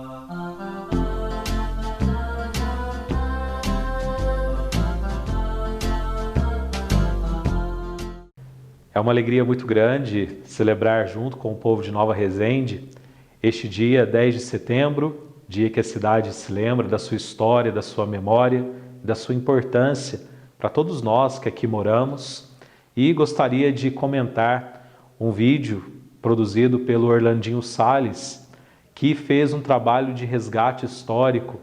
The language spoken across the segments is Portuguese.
É uma alegria muito grande celebrar junto com o povo de Nova Resende este dia 10 de setembro, dia que a cidade se lembra da sua história, da sua memória, da sua importância para todos nós que aqui moramos. E gostaria de comentar um vídeo produzido pelo Orlandinho Salles, que fez um trabalho de resgate histórico,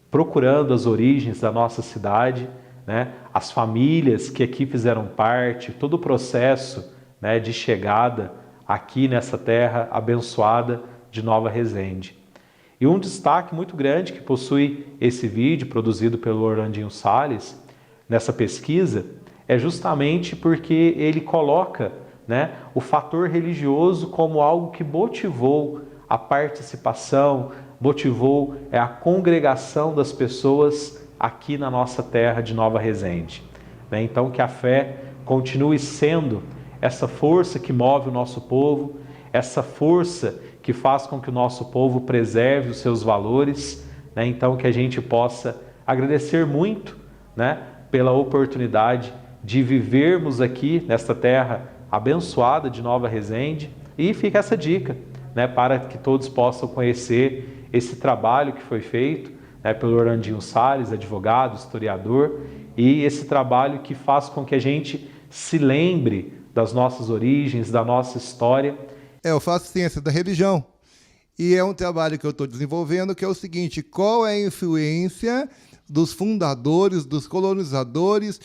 procurando as origens da nossa cidade, né? As famílias que aqui fizeram parte, todo o processo, né, de chegada aqui nessa terra abençoada de Nova Resende. E um destaque muito grande que possui esse vídeo produzido pelo Orlandinho Salles, nessa pesquisa, é justamente porque ele coloca, né, o fator religioso como algo que motivou a participação, motivou a congregação das pessoas aqui na nossa terra de Nova Resende. Então, que a fé continue sendo essa força que move o nosso povo, essa força que faz com que o nosso povo preserve os seus valores, né? Então, que a gente possa agradecer muito, né, pela oportunidade de vivermos aqui nesta terra abençoada de Nova Resende. E fica essa dica, né, para que todos possam conhecer esse trabalho que foi feito, né, pelo Orlandinho Salles, advogado, historiador, e esse trabalho que faz com que a gente se lembre das nossas origens, da nossa história. Eu faço ciência da religião e é um trabalho que eu estou desenvolvendo, que é o seguinte: qual é a influência dos fundadores, dos colonizadores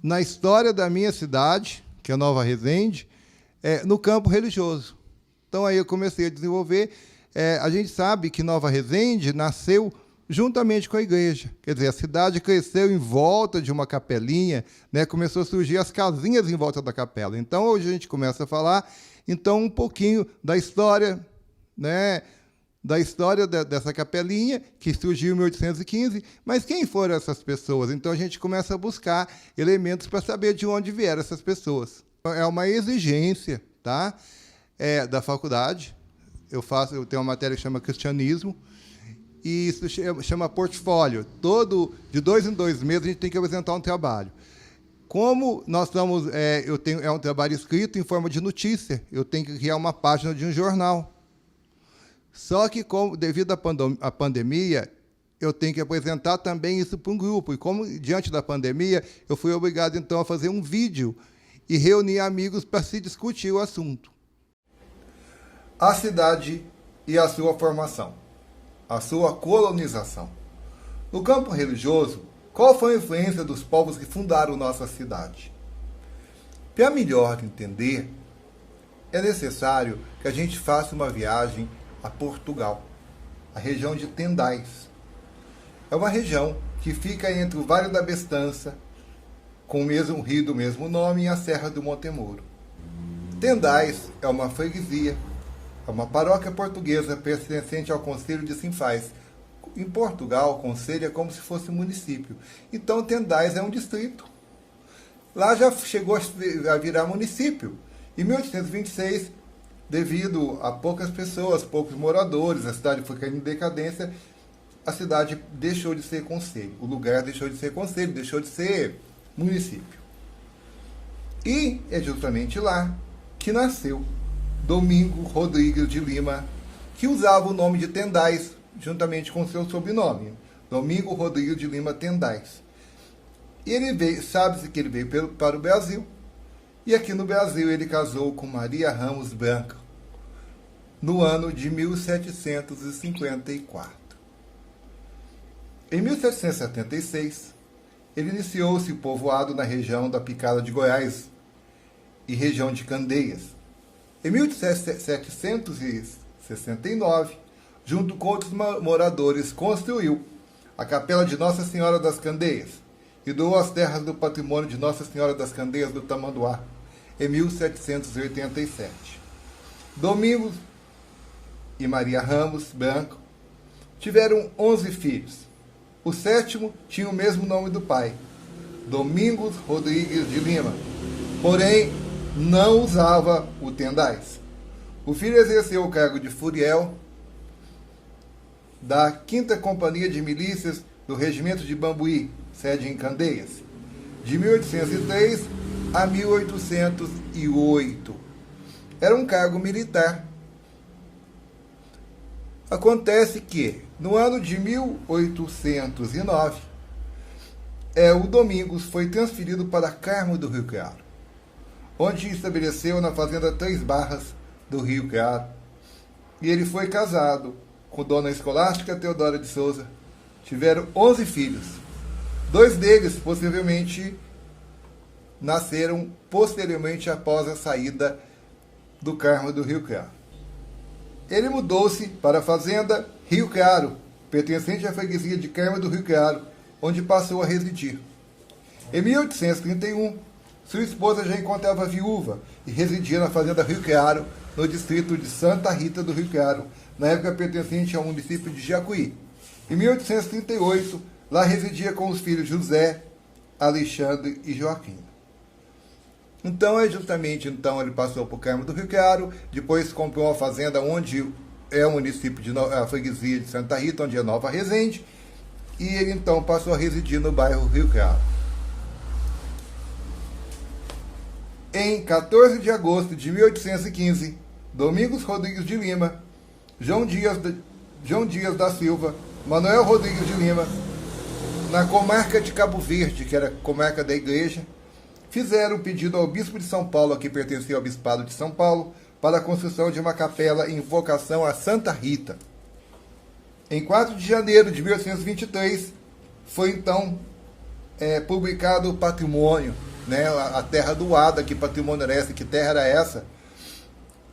na história da minha cidade, que é Nova Resende, no campo religioso. Então aí eu comecei a desenvolver. A gente sabe que Nova Resende nasceu juntamente com a igreja. Quer dizer, a cidade cresceu em volta de uma capelinha, né? Começou a surgir as casinhas em volta da capela. Então, hoje a gente começa a falar, então, um pouquinho da história, né? Da história dessa capelinha, que surgiu em 1815, mas quem foram essas pessoas? Então, a gente começa a buscar elementos para saber de onde vieram essas pessoas. É uma exigência, tá? Da faculdade. Eu tenho uma matéria que chama Cristianismo, e isso chama portfólio. De 2 em 2 meses, a gente tem que apresentar um trabalho. Como nós estamos... é um trabalho escrito em forma de notícia. Eu tenho que criar uma página de um jornal. Só que, devido à pandemia, eu tenho que apresentar também isso para um grupo. E como, diante da pandemia, eu fui obrigado, então, a fazer um vídeo e reunir amigos para se discutir o assunto. A cidade e a sua formação. A sua colonização. No campo religioso, qual foi a influência dos povos que fundaram nossa cidade? Para melhor entender, é necessário que a gente faça uma viagem a Portugal, a região de Tendais. É uma região que fica entre o Vale da Bestança, com o mesmo rio do mesmo nome, e a Serra do Montemuro. Tendais é uma freguesia, é uma paróquia portuguesa pertencente ao concelho de Sinfãs. Em Portugal, o concelho é como se fosse um município. Então, Tendais é um distrito. Lá já chegou a virar município. Em 1826, devido a poucas pessoas, poucos moradores, a cidade foi caindo em decadência, a cidade deixou de ser concelho. O lugar deixou de ser concelho, deixou de ser município. E é justamente lá que nasceu Domingo Rodrigues de Lima, que usava o nome de Tendais, juntamente com seu sobrenome, Domingo Rodrigues de Lima Tendais. E ele veio, sabe-se que ele veio para o Brasil, e aqui no Brasil ele casou com Maria Ramos Branco, no ano de 1754. Em 1776, ele iniciou-se o povoado na região da Picada de Goiás e região de Candeias. Em 1769, junto com outros moradores, construiu a Capela de Nossa Senhora das Candeias e doou as terras do patrimônio de Nossa Senhora das Candeias do Tamanduá, em 1787. Domingos e Maria Ramos Branco tiveram 11 filhos. O 7º tinha o mesmo nome do pai, Domingos Rodrigues de Lima, porém não usava o Tendais. O filho exerceu o cargo de furiel da 5ª Companhia de Milícias do Regimento de Bambuí, sede em Candeias, de 1803 a 1808. Era um cargo militar. Acontece que, no ano de 1809, o Domingos foi transferido para Carmo do Rio Claro, onde se estabeleceu na fazenda Três Barras do Rio Claro. E ele foi casado com Dona Escolástica Teodora de Souza. Tiveram 11 filhos. 2 deles, possivelmente, nasceram posteriormente após a saída do Carmo do Rio Claro. Ele mudou-se para a fazenda Rio Claro, pertencente à freguesia de Carmo do Rio Claro, onde passou a residir. Em 1831, sua esposa já encontrava viúva e residia na fazenda Rio Claro, no distrito de Santa Rita do Rio Claro, na época pertencente ao município de Jacuí. Em 1838, lá residia com os filhos José, Alexandre e Joaquim. Então, ele passou por Carmo do Rio Claro, depois comprou uma fazenda onde é o município de a freguesia de Santa Rita, onde é Nova Resende, e ele então passou a residir no bairro Rio Claro. Em 14 de agosto de 1815, Domingos Rodrigues de Lima, João Dias da Silva, Manuel Rodrigues de Lima, na comarca de Cabo Verde, que era a comarca da igreja, fizeram um pedido ao bispo de São Paulo, que pertencia ao bispado de São Paulo, para a construção de uma capela em invocação a Santa Rita. Em 4 de janeiro de 1823, foi então publicado o patrimônio, né, a terra doada, que patrimônio era esse, que terra era essa?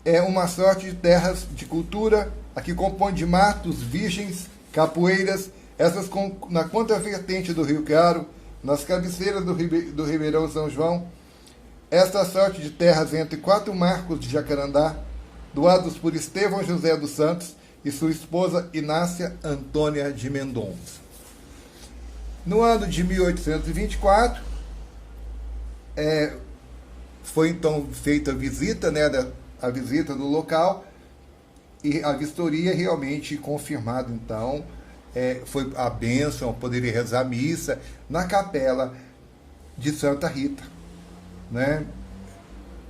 É uma sorte de terras de cultura, aqui compõe de matos, virgens, capoeiras, essas na contravertente do Rio Claro, nas cabeceiras do Ribeirão São João. Esta sorte de terras entre 4 marcos de Jacarandá, doados por Estevão José dos Santos e sua esposa Inácia Antônia de Mendonça. No ano de 1824, foi então feita a visita, a visita do local, e a vistoria realmente confirmado, então, foi a bênção, poderia rezar a missa na capela de Santa Rita, né,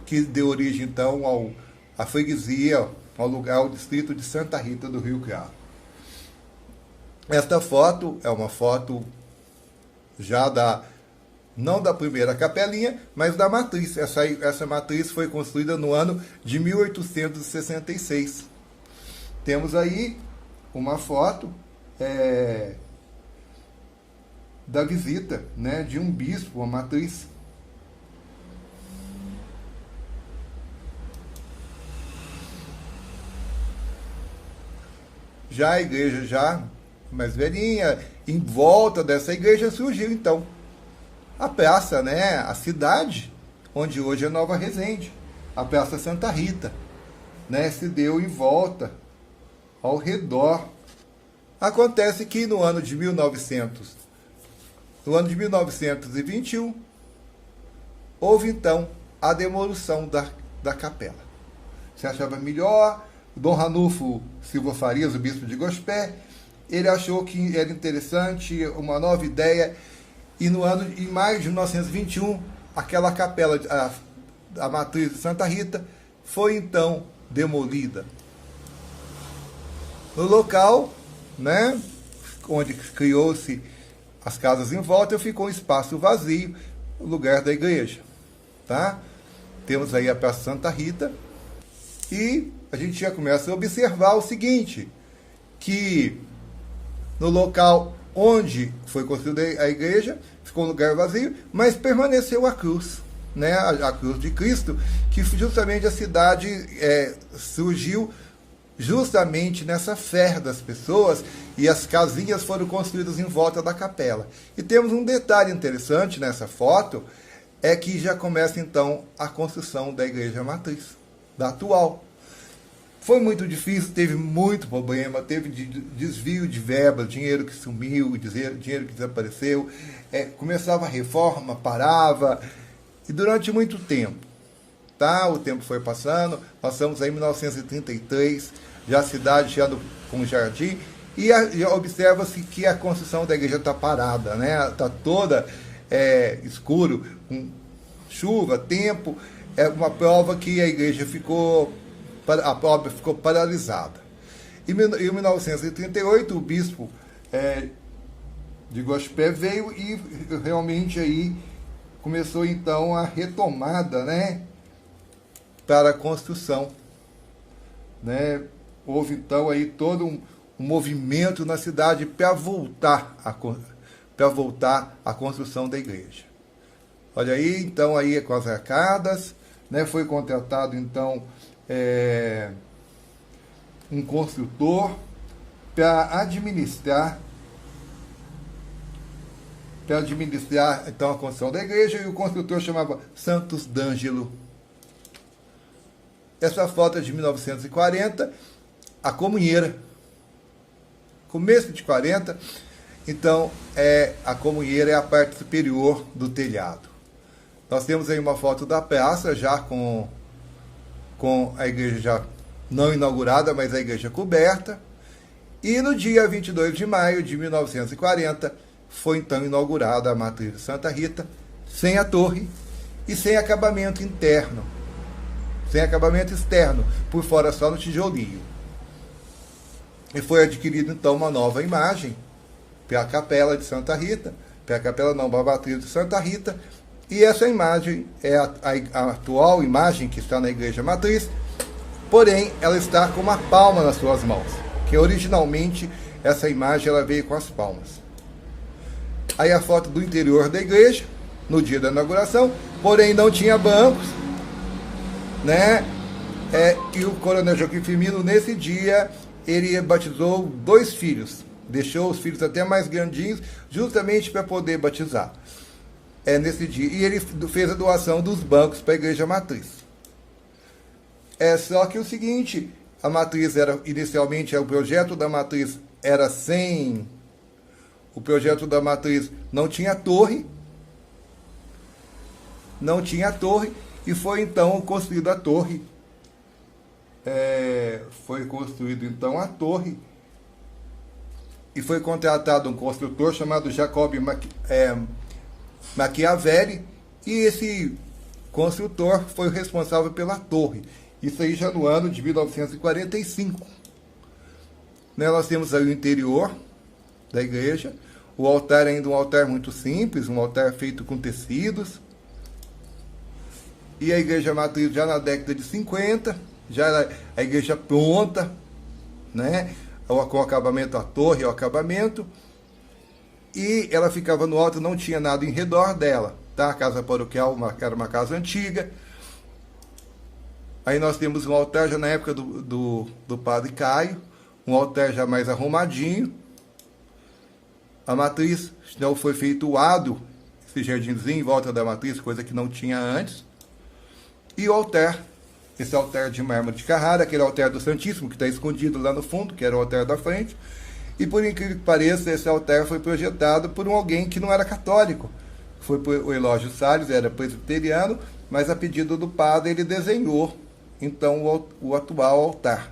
que deu origem então à freguesia, ao distrito de Santa Rita do Rio Claro. Esta foto é uma foto já não da primeira capelinha, mas da matriz. Essa matriz foi construída no ano de 1866. Temos aí uma foto da visita, né, de um bispo, uma matriz. Já a igreja, já mais velhinha, em volta dessa igreja surgiu então a praça, né, a cidade, onde hoje é Nova Resende, a Praça Santa Rita, né, se deu em volta, ao redor. Acontece que no ano de 1921, houve então a demolição da capela. Se achava melhor, Dom Ranulfo Silva Farias, o bispo de Gospé, ele achou que era interessante, uma nova ideia, e em maio de 1921, aquela capela, a matriz de Santa Rita, foi então demolida. No local, né, onde criou-se as casas em volta, ficou um espaço vazio, o lugar da igreja. Tá? Temos aí a Praça Santa Rita, e a gente já começa a observar o seguinte, que no local onde foi construída a igreja, ficou um lugar vazio, mas permaneceu a cruz, né? A cruz de Cristo, que justamente a cidade surgiu justamente nessa fé das pessoas, e as casinhas foram construídas em volta da capela. E temos um detalhe interessante nessa foto, é que já começa então a construção da igreja matriz, da atual. Foi muito difícil, teve muito problema, teve desvio de verba, dinheiro que sumiu, dinheiro que desapareceu, começava a reforma, parava, e durante muito tempo, tá? O tempo foi passando, passamos aí em 1933, já a cidade já com jardim, E observa-se que a construção da igreja está parada, né? Está toda escuro, com chuva, tempo. É uma prova que a igreja a obra ficou paralisada. Em 1938, o bispo de Gospé veio e realmente aí começou então a retomada, né, para a construção, né? Houve então aí todo um movimento na cidade para voltar à construção da igreja. Olha aí, então aí com as arcadas, né, foi contratado então um construtor para administrar então a construção da igreja, e o construtor chamava Santos D'Angelo. Essa foto é de 1940, a comunheira, começo de 40, então a comunheira é a parte superior do telhado. Nós temos aí uma foto da praça já com a igreja já não inaugurada, mas a igreja coberta. E no dia 22 de maio de 1940, foi então inaugurada a matriz de Santa Rita, sem a torre e sem acabamento interno, sem acabamento externo, por fora só no tijolinho. E foi adquirida então uma nova imagem para a capela de Santa Rita, para a capela não, para a matriz de Santa Rita, e essa imagem é a atual imagem que está na igreja matriz, porém ela está com uma palma nas suas mãos, que originalmente essa imagem ela veio com as palmas. Aí a foto do interior da igreja, no dia da inauguração, porém não tinha bancos, né? E o coronel Joaquim Firmino, nesse dia, ele batizou 2 filhos, deixou os filhos até mais grandinhos, justamente para poder batizar. Nesse dia. E ele fez a doação dos bancos para a igreja matriz. Só que o seguinte, a matriz inicialmente, o projeto da matriz era sem... O projeto da matriz não tinha torre, e foi então construída a torre. Foi construído então a torre, e foi contratado um construtor chamado Jacob Machiavelli, e esse construtor foi o responsável pela torre. Isso aí já no ano de 1945. Nós temos aí o interior da igreja. O altar é ainda um altar muito simples, um altar feito com tecidos. E a igreja matriz já na década de 50, já era a igreja pronta, né? Com o acabamento, a torre, o acabamento. E ela ficava no alto, não tinha nada em redor dela, tá? A casa paroquial era uma casa antiga. Aí nós temos um altar já na época do padre Caio, um altar já mais arrumadinho. A matriz, então, foi feito o adro, esse jardinzinho em volta da matriz, coisa que não tinha antes. E o altar, esse altar de mármore de Carrara, aquele altar do Santíssimo, que está escondido lá no fundo, que era o altar da frente. E por incrível que pareça, esse altar foi projetado por alguém que não era católico. Foi por o Elógio Salles, era presbiteriano, mas a pedido do padre ele desenhou, então, o atual altar.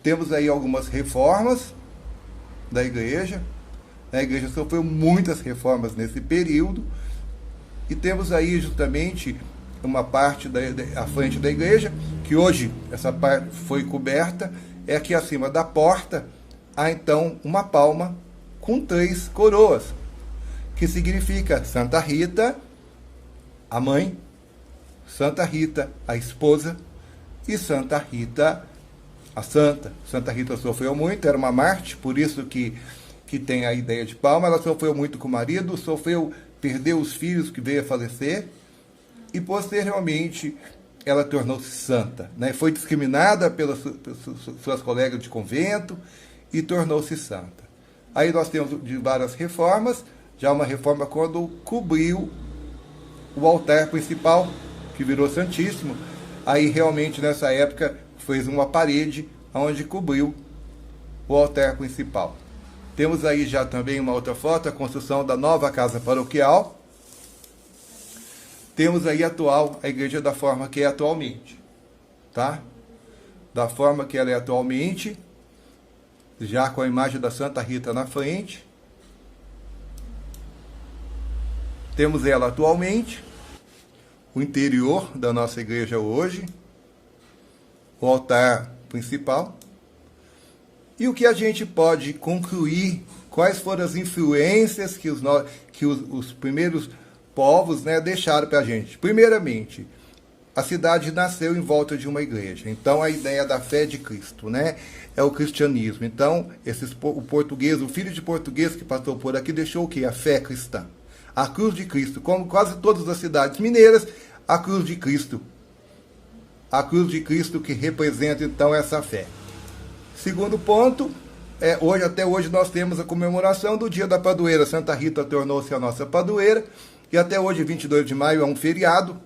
Temos aí algumas reformas da igreja. A igreja sofreu muitas reformas nesse período. E temos aí justamente uma parte à frente da igreja, que hoje essa parte foi coberta, é aqui acima da porta, há então uma palma com 3 coroas, que significa Santa Rita, a mãe, Santa Rita, a esposa, e Santa Rita, a santa. Santa Rita sofreu muito, era uma mártir, por isso que tem a ideia de palma. Ela sofreu muito com o marido, perdeu os filhos, que veio a falecer, e posteriormente ela tornou-se santa, né? Foi discriminada pelas suas colegas de convento e tornou-se santa. Aí nós temos de várias reformas, já uma reforma quando cobriu o altar principal, que virou Santíssimo. Aí realmente nessa época fez uma parede onde cobriu o altar principal. Temos aí já também uma outra foto, a construção da nova casa paroquial. Temos aí a igreja da forma que é atualmente, tá? Da forma que ela é atualmente. já com a imagem da Santa Rita na frente. Temos ela atualmente, o interior da nossa igreja hoje, o altar principal. E o que a gente pode concluir, quais foram as influências que os primeiros povos, né, deixaram para a gente. Primeiramente, a cidade nasceu em volta de uma igreja. Então, a ideia da fé de Cristo, né, é o cristianismo. Então, o português, o filho de português que passou por aqui, deixou o quê? A fé cristã. A cruz de Cristo, como quase todas as cidades mineiras, a cruz de Cristo. A cruz de Cristo que representa, então, essa fé. Segundo ponto, até hoje nós temos a comemoração do dia da padroeira. Santa Rita tornou-se a nossa padroeira, e até hoje, 22 de maio, é um feriado,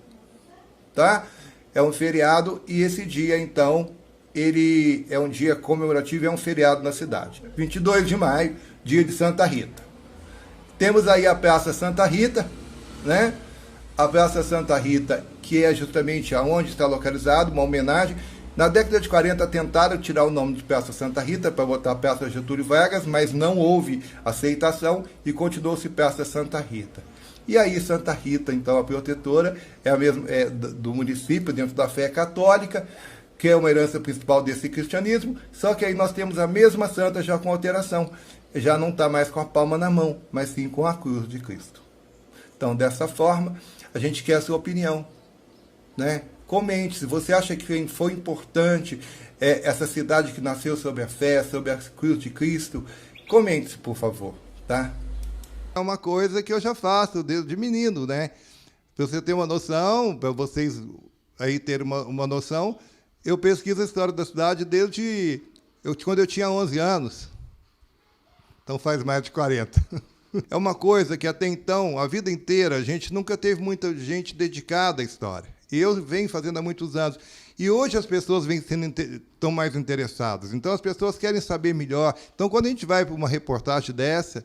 tá? É um feriado, e esse dia, então, ele é um dia comemorativo, é um feriado na cidade. 22 de maio, dia de Santa Rita. Temos aí a Praça Santa Rita, né? A Praça Santa Rita, que é justamente aonde está localizado, uma homenagem. Na década de 40 tentaram tirar o nome de Praça Santa Rita para botar Praça Getúlio Vargas, mas não houve aceitação e continuou-se Praça Santa Rita. E aí Santa Rita, então, a protetora, é do município, dentro da fé católica, que é uma herança principal desse cristianismo, só que aí nós temos a mesma santa já com alteração. Já não está mais com a palma na mão, mas sim com a cruz de Cristo. Então, dessa forma, a gente quer a sua opinião, né? Comente, se você acha que foi importante essa cidade que nasceu sobre a fé, sobre a cruz de Cristo, comente, por favor, tá? É uma coisa que eu já faço desde menino, né? Para você ter uma noção, para vocês aí terem uma noção, eu pesquiso a história da cidade desde quando eu tinha 11 anos. Então faz mais de 40. É uma coisa que até então, a vida inteira, a gente nunca teve muita gente dedicada à história. E eu venho fazendo há muitos anos. E hoje as pessoas estão mais interessadas. Então as pessoas querem saber melhor. Então quando a gente vai para uma reportagem dessa,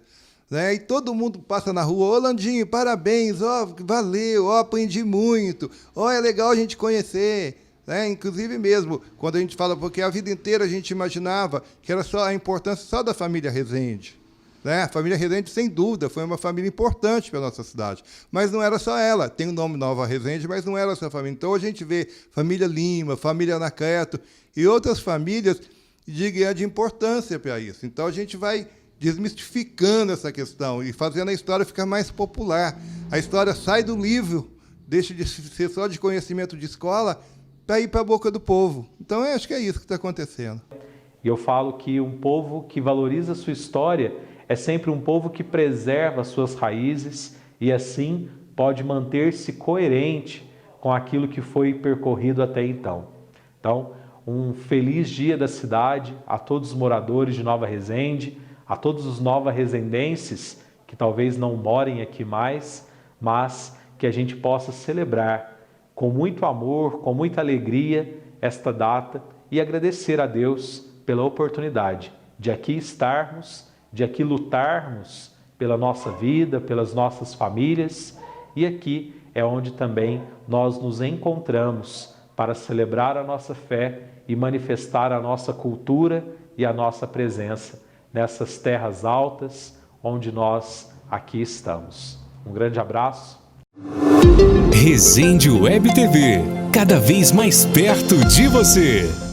né, e todo mundo passa na rua, ô Landinho, parabéns, ó, valeu, ó, aprendi muito, ó, é legal a gente conhecer. Inclusive mesmo, quando a gente fala, porque a vida inteira a gente imaginava que era só a importância só da família Rezende. A família Rezende, sem dúvida, foi uma família importante para a nossa cidade. Mas não era só ela. Tem o nome Nova Rezende, mas não era essa família. Então, a gente vê família Lima, família Anacleto e outras famílias de grande importância para isso. Então, a gente vai desmistificando essa questão e fazendo a história ficar mais popular. A história sai do livro, deixa de ser só de conhecimento de escola, para ir para a boca do povo. Então, eu acho que é isso que está acontecendo. E eu falo que um povo que valoriza a sua história é sempre um povo que preserva as suas raízes e, assim, pode manter-se coerente com aquilo que foi percorrido até então. Então, um feliz dia da cidade a todos os moradores de Nova Resende, a todos os nova-resendenses que talvez não morem aqui mais, mas que a gente possa celebrar com muito amor, com muita alegria, esta data e agradecer a Deus pela oportunidade de aqui estarmos, de aqui lutarmos pela nossa vida, pelas nossas famílias, e aqui é onde também nós nos encontramos para celebrar a nossa fé e manifestar a nossa cultura e a nossa presença nessas terras altas onde nós aqui estamos. Um grande abraço. Resende Web TV, cada vez mais perto de você.